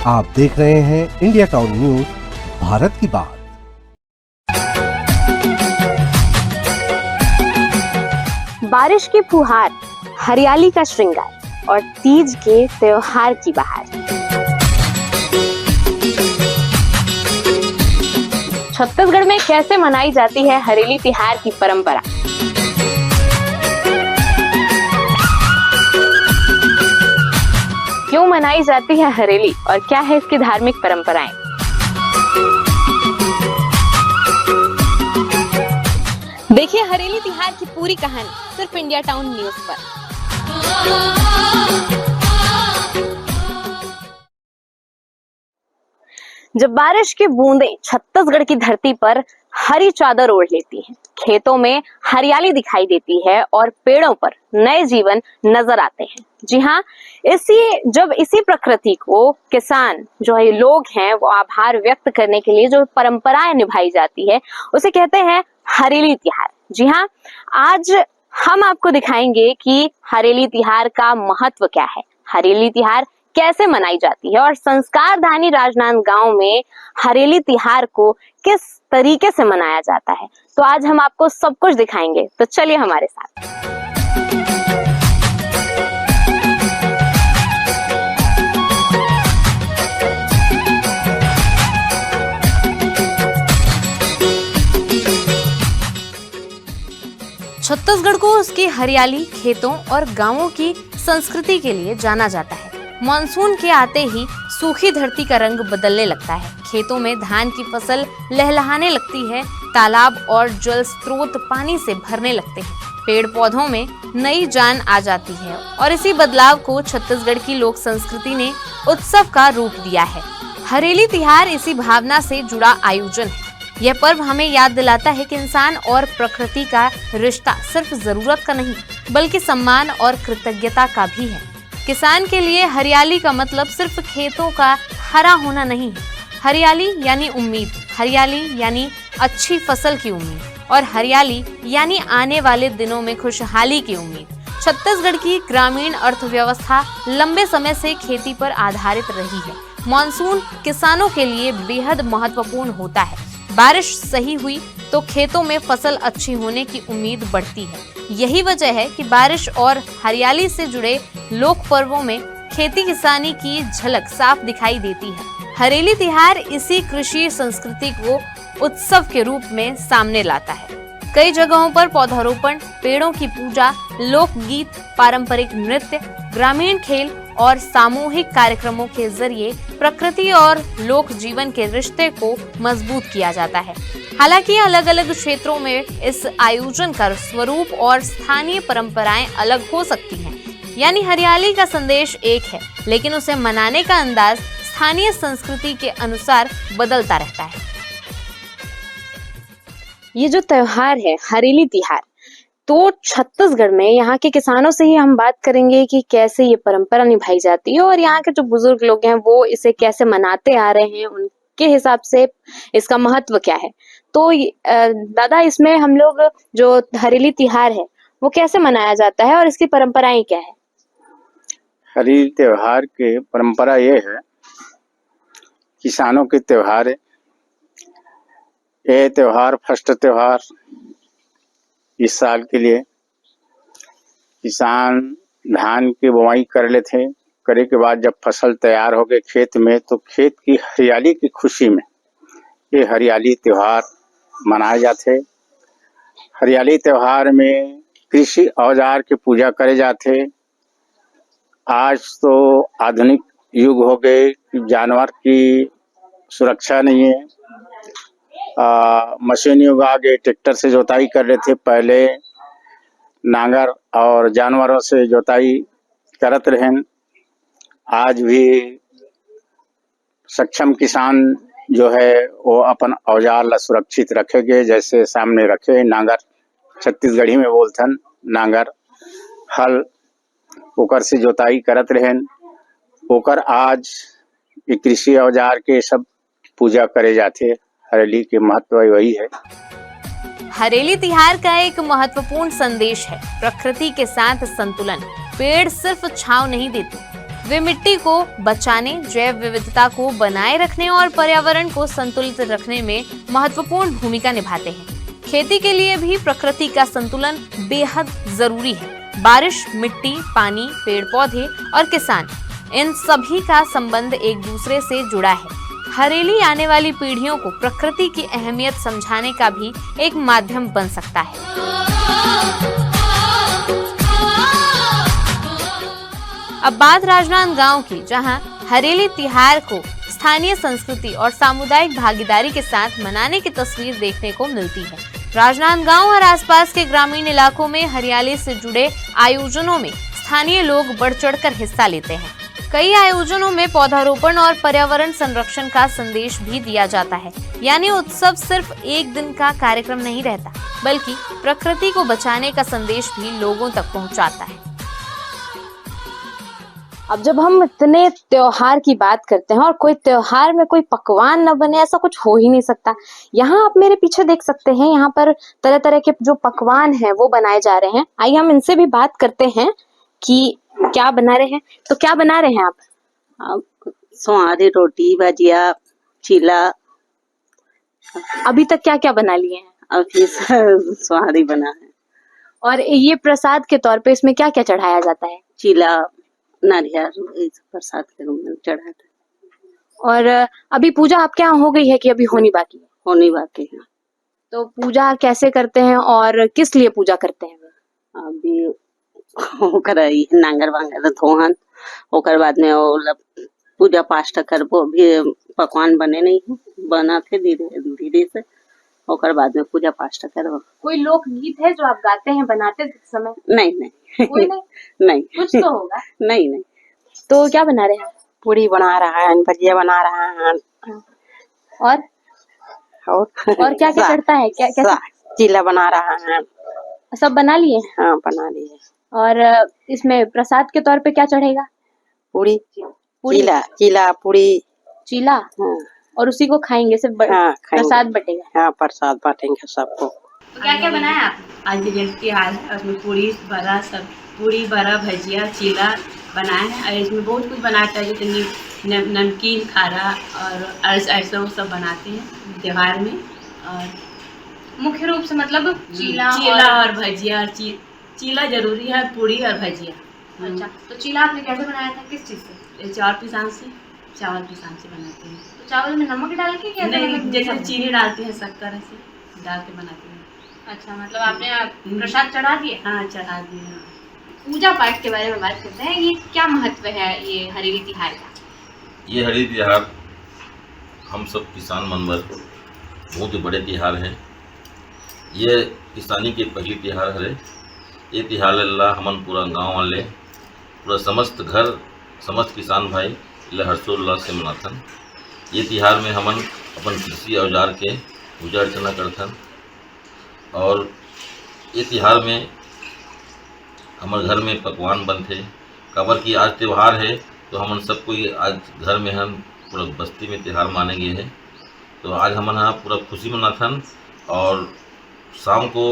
आप देख रहे हैं इंडिया टाउन न्यूज, भारत की बात। बारिश की फुहार, हरियाली का श्रृंगार और तीज के त्योहार की बहार। छत्तीसगढ़ में कैसे मनाई जाती है हरेली तिहार की परंपरा? क्यों मनाई जाती है हरेली और क्या है इसकी धार्मिक परंपराएं? देखिए हरेली तिहार की पूरी कहानी सिर्फ इंडिया टाउन न्यूज पर। जब बारिश की बूंदें छत्तीसगढ़ की धरती पर हरी चादर ओढ़ लेती हैं, खेतों में हरियाली दिखाई देती है और पेड़ों पर नए जीवन नजर आते हैं। जी हाँ, इसी प्रकृति को किसान जो है लोग हैं वो आभार व्यक्त करने के लिए जो परंपराएं निभाई जाती है उसे कहते हैं हरेली तिहार। जी हाँ, आज हम आपको दिखाएंगे कि हरेली तिहार का महत्व क्या है, हरेली तिहार कैसे मनाई जाती है और संस्कारधानी राजनांदगांव में हरेली तिहार को किस तरीके से मनाया जाता है। तो आज हम आपको सब कुछ दिखाएंगे, तो चलिए हमारे साथ। छत्तीसगढ़ को उसकी हरियाली, खेतों और गांवों की संस्कृति के लिए जाना जाता है। मानसून के आते ही सूखी धरती का रंग बदलने लगता है, खेतों में धान की फसल लहलहाने लगती है, तालाब और जल स्रोत पानी से भरने लगते हैं, पेड़ पौधों में नई जान आ जाती है और इसी बदलाव को छत्तीसगढ़ की लोक संस्कृति ने उत्सव का रूप दिया है। हरेली तिहार इसी भावना से जुड़ा आयोजन है। यह पर्व हमें याद दिलाता है कि इंसान और प्रकृति का रिश्ता सिर्फ जरूरत का नहीं बल्कि सम्मान और कृतज्ञता का भी है। किसान के लिए हरियाली का मतलब सिर्फ खेतों का हरा होना नहीं है। हरियाली यानी उम्मीद, हरियाली यानी अच्छी फसल की उम्मीद और हरियाली यानी आने वाले दिनों में खुशहाली की उम्मीद। छत्तीसगढ़ की ग्रामीण अर्थव्यवस्था लंबे समय से खेती पर आधारित रही है। मानसून किसानों के लिए बेहद महत्वपूर्ण होता है। बारिश सही हुई तो खेतों में फसल अच्छी होने की उम्मीद बढ़ती है। यही वजह है कि बारिश और हरियाली से जुड़े लोक पर्वों में खेती किसानी की झलक साफ दिखाई देती है। हरेली तिहार इसी कृषि संस्कृति को उत्सव के रूप में सामने लाता है। कई जगहों पर पौधारोपण, पेड़ों की पूजा, लोकगीत, पारंपरिक नृत्य, ग्रामीण खेल और सामूहिक कार्यक्रमों के जरिए प्रकृति और लोक जीवन के रिश्ते को मजबूत किया जाता है। हालांकि अलग अलग क्षेत्रों में इस आयोजन का स्वरूप और स्थानीय परंपराएं अलग हो सकती हैं। यानी हरियाली का संदेश एक है, लेकिन उसे मनाने का अंदाज स्थानीय संस्कृति के अनुसार बदलता रहता है। ये जो त्योहार है हरेली तिहार, तो छत्तीसगढ़ में यहाँ के किसानों से ही हम बात करेंगे कि कैसे ये परंपरा निभाई जाती है और यहाँ के जो बुजुर्ग लोग हैं वो इसे कैसे मनाते आ रहे हैं, उनके हिसाब से इसका महत्व क्या है। तो दादा, इसमें हम लोग जो हरेली तिहार है वो कैसे मनाया जाता है और इसकी परंपराएं क्या है? हरेली त्योहार की परंपरा ये है, किसानों के त्योहार है। यह त्योहार फर्स्ट त्योहार इस साल के लिए। किसान धान की बुआई कर लेते हैं, करे के बाद जब फसल तैयार हो गए खेत में, तो खेत की हरियाली की खुशी में ये हरियाली त्योहार मनाए जाते। हरियाली त्योहार में कृषि औजार की पूजा करे जाते। आज तो आधुनिक युग हो गए, जानवर की सुरक्षा नहीं है, मशीन युग आ गए, ट्रैक्टर से जोताई कर रहे थे। पहले नांगर और जानवरों से जोताई करत रहे। आज भी सक्षम किसान जो है वो अपन औजार ला सुरक्षित रखेगे। जैसे सामने रखे नांगर, छत्तीसगढ़ी में बोलथन नांगर, हल, ओकर से जोताई करत रहे। ओकर आज ये कृषि औजार के सब पूजा करे जाते। हरेली के महत्व वही है। हरेली तिहार का एक महत्वपूर्ण संदेश है प्रकृति के साथ संतुलन। पेड़ सिर्फ छांव नहीं देते, वे मिट्टी को बचाने, जैव विविधता को बनाए रखने और पर्यावरण को संतुलित रखने में महत्वपूर्ण भूमिका निभाते हैं। खेती के लिए भी प्रकृति का संतुलन बेहद जरूरी है। बारिश, मिट्टी, पानी, पेड़ पौधे और किसान, इन सभी का संबंध एक दूसरे से जुड़ा है। हरेली आने वाली पीढ़ियों को प्रकृति की अहमियत समझाने का भी एक माध्यम बन सकता है। अब बात राजनांदगांव की, जहां हरेली त्योहार को स्थानीय संस्कृति और सामुदायिक भागीदारी के साथ मनाने की तस्वीर देखने को मिलती है। राजनांदगांव और आसपास के ग्रामीण इलाकों में हरियाली से जुड़े आयोजनों में स्थानीय लोग बढ़ चढ़कर हिस्सा लेते हैं। कई आयोजनों में पौधारोपण और पर्यावरण संरक्षण का संदेश भी दिया जाता है। यानी उत्सव सिर्फ एक दिन का कार्यक्रम नहीं रहता, बल्कि प्रकृति को बचाने का संदेश भी लोगों तक पहुंचाता है। अब जब हम इतने त्योहार की बात करते हैं और कोई त्योहार में कोई पकवान न बने, ऐसा कुछ हो ही नहीं सकता। यहाँ आप मेरे पीछे देख सकते हैं, यहाँ पर तरह तरह के जो पकवान हैं वो बनाए जा रहे हैं। आइए हम इनसे भी बात करते हैं कि क्या बना रहे हैं। तो क्या बना रहे हैं आप? सोहारी, रोटी, भजिया, चीला। अभी तक क्या क्या बना लिए हैं? अभी सोहारी बना है। और ये प्रसाद के तौर पे इसमें क्या क्या चढ़ाया जाता है? चीला, नारियल, प्रसाद के रूप में चढ़ाता है। और अभी पूजा आपके यहाँ हो गई है कि अभी होनी बाकी है? होनी बाकी है। तो पूजा कैसे करते हैं और किस लिए पूजा करते हैं? अभी ओकर नांगर वांगर धोहन, ओकर बाद में वो पूजा पाठ करबो। अभी पकवान बने नहीं है, बना थे धीरे धीरे से, ओकर बाद में पूजा पाठ करबो। कोई लोक गीत है जो आप गाते हैं बनाते समय? नहीं नहीं कोई नहीं? नहीं कुछ तो होगा। नहीं नहीं। तो क्या बना रहे हैं? पूरी बना रहा है, भजिया बना रहा है। और क्या क्या चढ़ता है? क्या क्या? चीला बना रहा है। सब बना लिए? हाँ, बना लिए। और इसमें प्रसाद के तौर पे क्या चढ़ेगा? पूरी, चीला पूरी, चीला। हाँ। और उसी को खाएंगे, सिर्फ प्रसाद बटेगा? हाँ, प्रसाद बांटेंगे सबको। तो क्या क्या बनाया आप? आज त्योहार है, उसमें पूरी बड़ा, सब पूरी बड़ा, भजिया, चीला बनाए हैं। और इसमें बहुत कुछ बनाता है, जैसे नमकीन, खारा और ऐसा वो सब बनाते हैं त्योहार में। और मुख्य रूप से मतलब चीला और भजिया। चीला जरूरी है, पूरी और भजिया। अच्छा, तो चीला आपने कैसे बनाया था? किस चीज से? चावल पिसान से बनाते हैं। तो चावल में नमक डाल के? क्या नहीं, जैसे चीनी डालते हैं, शक्कर से डाल के बनाते हैं। अच्छा, मतलब आपने प्रसाद चढ़ा दिए? हाँ, चढ़ा दिए। पूजा पाठ के बारे में बात करते हैं। ये क्या महत्व है ये हरेली त्योहार का? ये हरेली त्योहार हम सब किसान मनवर बहुत ही बड़े त्योहार हैं। ये किसानी के पहली त्योहार है। ये त्योहार अल्लाह हमन पूरा गांव वाले, पूरा समस्त किसान भाई हर्षोल्लास से मनाथन। ये त्योहार में हमन अपन कृषि औजार के पूजा अर्चना करथन। और ये त्योहार में हमारे घर में पकवान बनते, काबर की आज त्यौहार है तो हमन सब कोई आज घर में हम पूरा बस्ती में त्यौहार मानेंगे है। तो आज हमन यहाँ पूरा खुशी मनाथन। और शाम को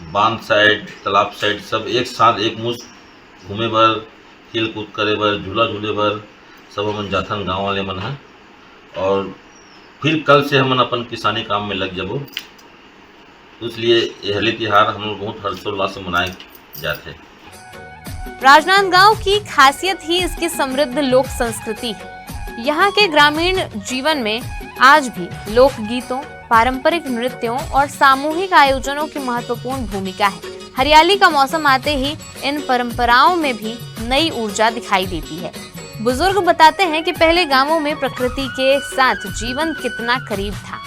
बांध साइड, तालाब साइड सब एक साथ एक मुश्त घूमे बर, खेल कूद करे बर, झूला झूले बर सब हमन जाथन गाँव वाले मन है। और फिर कल से हमन अपन किसानी काम में लग जाबो। इसलिए ये हरेली त्योहार हम लोग बहुत हर्षोल्लास से मनाए जाते हैं। राजनांदगांव की खासियत ही इसकी समृद्ध लोक संस्कृति है। यहाँ के ग्रामीण जीवन में आज भी लोक गीतों, पारंपरिक नृत्यों और सामूहिक आयोजनों की महत्वपूर्ण भूमिका है। हरियाली का मौसम आते ही इन परंपराओं में भी नई ऊर्जा दिखाई देती है। बुजुर्ग बताते हैं कि पहले गांवों में प्रकृति के साथ जीवन कितना करीब था।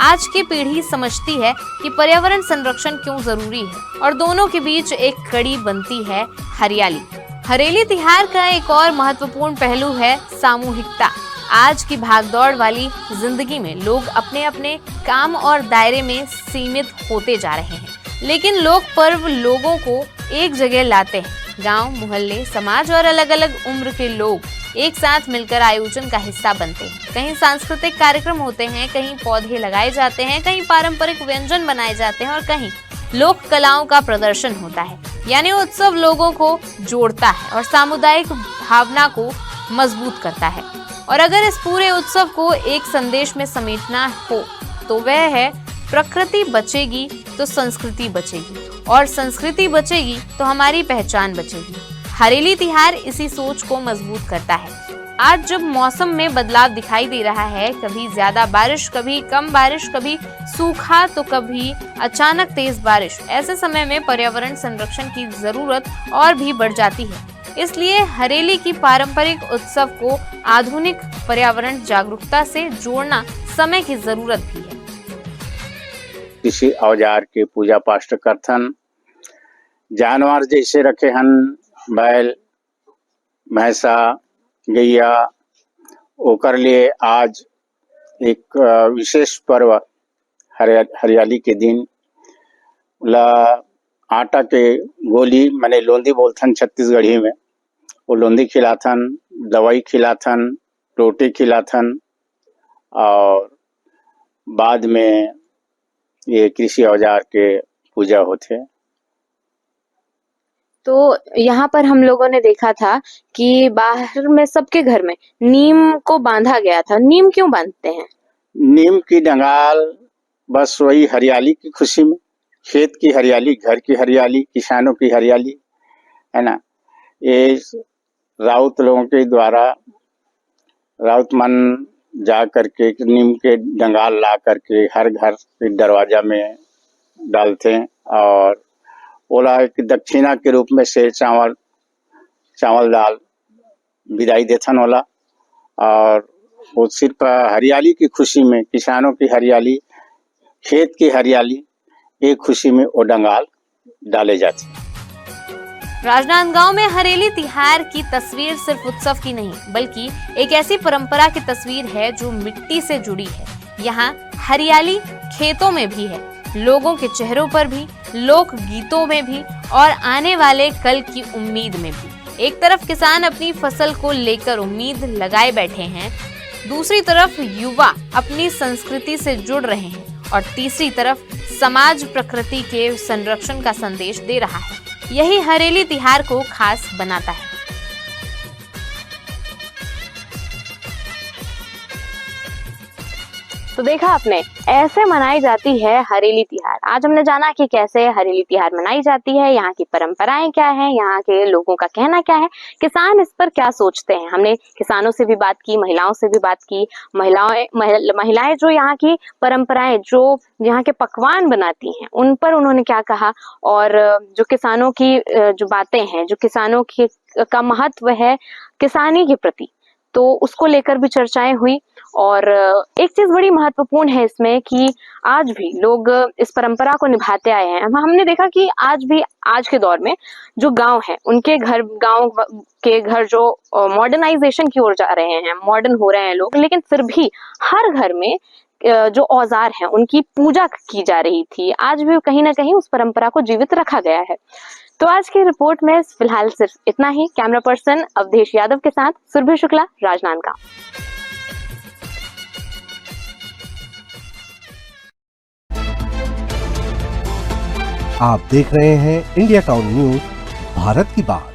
आज की पीढ़ी समझती है कि पर्यावरण संरक्षण क्यों जरूरी है और दोनों के बीच एक कड़ी बनती है हरियाली। हरेली त्योहार का एक और महत्वपूर्ण पहलू है सामूहिकता। आज की भागदौड़ वाली जिंदगी में लोग अपने अपने काम और दायरे में सीमित होते जा रहे हैं, लेकिन लोक पर्व लोगों को एक जगह लाते हैं। गांव, मोहल्ले, समाज और अलग अलग उम्र के लोग एक साथ मिलकर आयोजन का हिस्सा बनते हैं। कहीं सांस्कृतिक कार्यक्रम होते हैं, कहीं पौधे लगाए जाते हैं, कहीं पारंपरिक व्यंजन बनाए जाते हैं और कहीं लोक कलाओं का प्रदर्शन होता है। यानी उत्सव लोगों को जोड़ता है और सामुदायिक भावना को मजबूत करता है। और अगर इस पूरे उत्सव को एक संदेश में समेटना हो तो वह है प्रकृति बचेगी तो संस्कृति बचेगी, और संस्कृति बचेगी तो हमारी पहचान बचेगी। हरेली त्योहार इसी सोच को मजबूत करता है। आज जब मौसम में बदलाव दिखाई दे रहा है, कभी ज्यादा बारिश, कभी कम बारिश, कभी सूखा तो कभी अचानक तेज बारिश, ऐसे समय में पर्यावरण संरक्षण की जरूरत और भी बढ़ जाती है। इसलिए हरेली की पारंपरिक उत्सव को आधुनिक पर्यावरण जागरूकता से जोड़ना समय की जरूरत भी है। किसी औजार के पूजा पाठ करथन, जानवर जैसे रखे हन, बैल, भैंसा, गैया, ओकर लिए आज एक विशेष पर्व हरियाली के दिन ला आटा के गोली माने लोंदी बोलथन छत्तीसगढ़ी में, वो लोंदी खिलाथन, दवाई खिलाथन, रोटी खिलाथन, और बाद में ये कृषि औजार के पूजा होते। तो यहाँ पर हम लोगों ने देखा था कि बाहर में सबके घर में नीम को बांधा गया था। नीम क्यों बांधते हैं? नीम की डंगाल बस वही हरियाली की खुशी में, खेत की हरियाली, घर की हरियाली, किसानों की हरियाली, है ना। ये राउत लोगों के द्वारा राउत मन जा करके नीम के डंगाल ला करके हर घर के दरवाजा में डालते हैं, और ओला एक दक्षिणा के रूप में से चावल दाल विदाई देथन ओला। और वो सिर्फ हरियाली की खुशी में, किसानों की हरियाली, खेत की हरियाली, एक खुशी में वो डंगाल डाले जाते हैं। राजनांदगांव में हरेली तिहार की तस्वीर सिर्फ उत्सव की नहीं, बल्कि एक ऐसी परंपरा की तस्वीर है जो मिट्टी से जुड़ी है। यहाँ हरियाली खेतों में भी है, लोगों के चेहरों पर भी, लोक गीतों में भी, और आने वाले कल की उम्मीद में भी। एक तरफ किसान अपनी फसल को लेकर उम्मीद लगाए बैठे हैं, दूसरी तरफ युवा अपनी संस्कृति से जुड़ रहे हैं, और तीसरी तरफ समाज प्रकृति के संरक्षण का संदेश दे रहा है। यही हरेली तिहार को खास बनाता है। तो देखा आपने, ऐसे मनाई जाती है हरेली तिहार। आज हमने जाना कि कैसे हरेली तिहार मनाई जाती है, यहाँ की परंपराएं क्या हैं, यहाँ के लोगों का कहना क्या है, किसान इस पर क्या सोचते हैं। हमने किसानों से भी बात की, महिलाओं से भी बात की। महिलाएं जो यहाँ की परंपराएं, जो यहाँ के पकवान बनाती हैं, उन पर उन्होंने क्या कहा, और जो किसानों की जो बातें हैं, जो किसानों की का महत्व है किसानी के प्रति, तो उसको लेकर भी चर्चाएं हुई। और एक चीज बड़ी महत्वपूर्ण है इसमें कि आज भी लोग इस परंपरा को निभाते आए हैं। हमने देखा कि आज भी, आज के दौर में जो गांव है, उनके गांव के घर जो मॉडर्नाइजेशन की ओर जा रहे हैं, मॉडर्न हो रहे हैं लोग, लेकिन फिर भी हर घर में जो औजार हैं उनकी पूजा की जा रही थी। आज भी कहीं ना कहीं उस परंपरा को जीवित रखा गया है। तो आज की रिपोर्ट में फिलहाल सिर्फ इतना ही। कैमरा पर्सन अवधेश यादव के साथ सुरभि शुक्ला, राजनांदगांव। आप देख रहे हैं इंडिया टाउन न्यूज, भारत की बात।